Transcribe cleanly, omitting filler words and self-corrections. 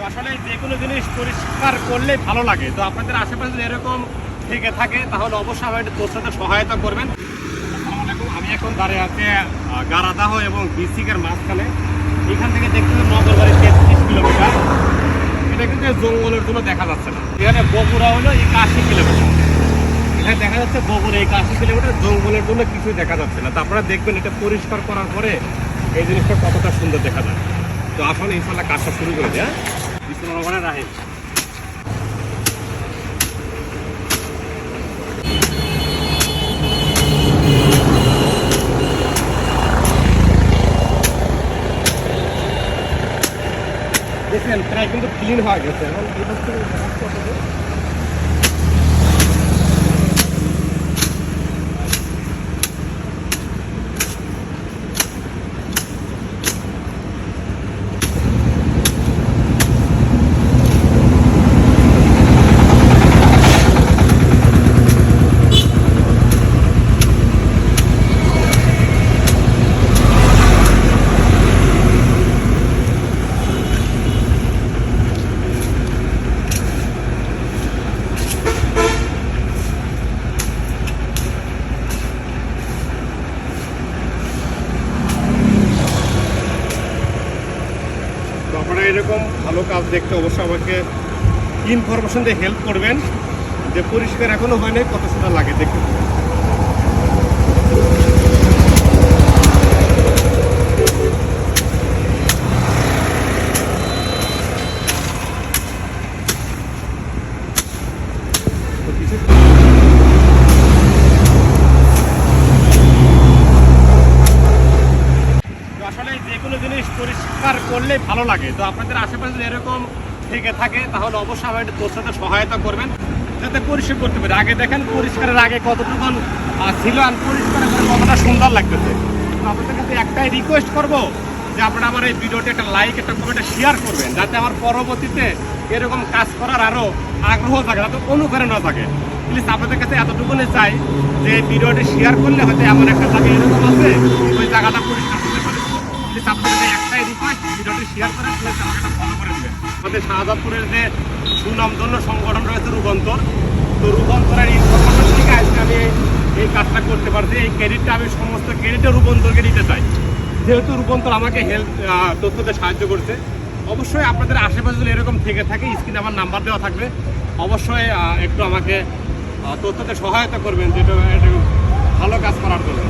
তো আসলে যে কোনো জিনিস পরিষ্কার করলে ভালো লাগে। তো আপনাদের আশেপাশে যদি এরকম থেকে থাকে তাহলে অবশ্যই আমার একটু তোর সাথে সহায়তা করবেন। আসসালামু আলাইকুম, আমি এখন দাঁড়িয়ে আছি গারাদাহ এবং বিসিকের মাঝখানে। এখান থেকে দেখতে নগরবাড়ি 33 কিলোমিটার। এটা কিন্তু জঙ্গলের জন্য দেখা যাচ্ছে না। এখানে বগুড়া হলো 81 কিলোমিটার। এখানে দেখা যাচ্ছে বগুড়া 81 কিলোমিটার, জঙ্গলের জন্য কিছুই দেখা যাচ্ছে না। তো আপনারা দেখবেন এটা পরিষ্কার করার পরে এই জিনিসটা কতটা সুন্দর দেখা যায়। তো আসলে ইনশাল্লাহ কাজটা শুরু করে দেয়। বিসমুল্লাহির রাহিম। দেখেন প্রায় কিন্তু ক্লিন হয়ে গেছে। এখন আপনারা এরকম ভালো কাজ দেখতে অবশ্যই আমাকে ইনফরমেশন দিয়ে হেল্প করবেন যে পরিষ্কার এখনো হয় নাই, কত সময় লাগে দেখতে। আসলে যে কোনো জিনিস পরিষ্কার করলে ভালো লাগে। তো আপনাদের আশেপাশে যদি এরকম থেকে থাকে তাহলে অবশ্যই আমার একটু তোর সাথে সহায়তা করবেন যাতে পরিষ্কার করতে পারে। আগে দেখেন পরিষ্কারের আগে কতটুকু ছিল আর পরিষ্কার করে কতটা সুন্দর লাগতেছে। তো আপনাদের কাছে একটাই রিকোয়েস্ট করব যে আপনারা আমার এই ভিডিওটি একটা লাইক, একটা কমেন্ট, শেয়ার করবেন যাতে আমার পরবর্তীতে এরকম কাজ করার আরও আগ্রহ থাকে, যাতে অনুপ্রেরণা থাকে। প্লিজ আপনাদের কাছে এতটুকুনি চাই যে ভিডিওটি শেয়ার করলে হয়তো এমন একটা জায়গা এরকম আছে ওই জায়গাটা পরিষ্কার করতে পারে। প্লিজ আপনাদের একটাই রিকোয়েস্ট, ভিডিওটি শেয়ার করেন, প্লিজ আমাকে ফলো করে দেবেন। আমাদের শাহজাদপুরের যে সুনামধন্য সংগঠন রয়েছে রূপান্তর, তো রূপান্তরের ইনফরমেশন থেকে আজকে আমি এই কাজটা করতে পারছি। এই ক্রেডিটটা আমি সমস্ত ক্রেডিটে রূপান্তরকে দিতে চাই, যেহেতু রূপান্তর আমাকে তথ্যতে সাহায্য করছে। অবশ্যই আপনাদের আশেপাশে যদি এরকম থেকে থাকে স্ক্রিনে আমার নাম্বার দেওয়া থাকবে, অবশ্যই একটু আমাকে তথ্যতে সহায়তা করবেন যেটা ভালো কাজ করার জন্য।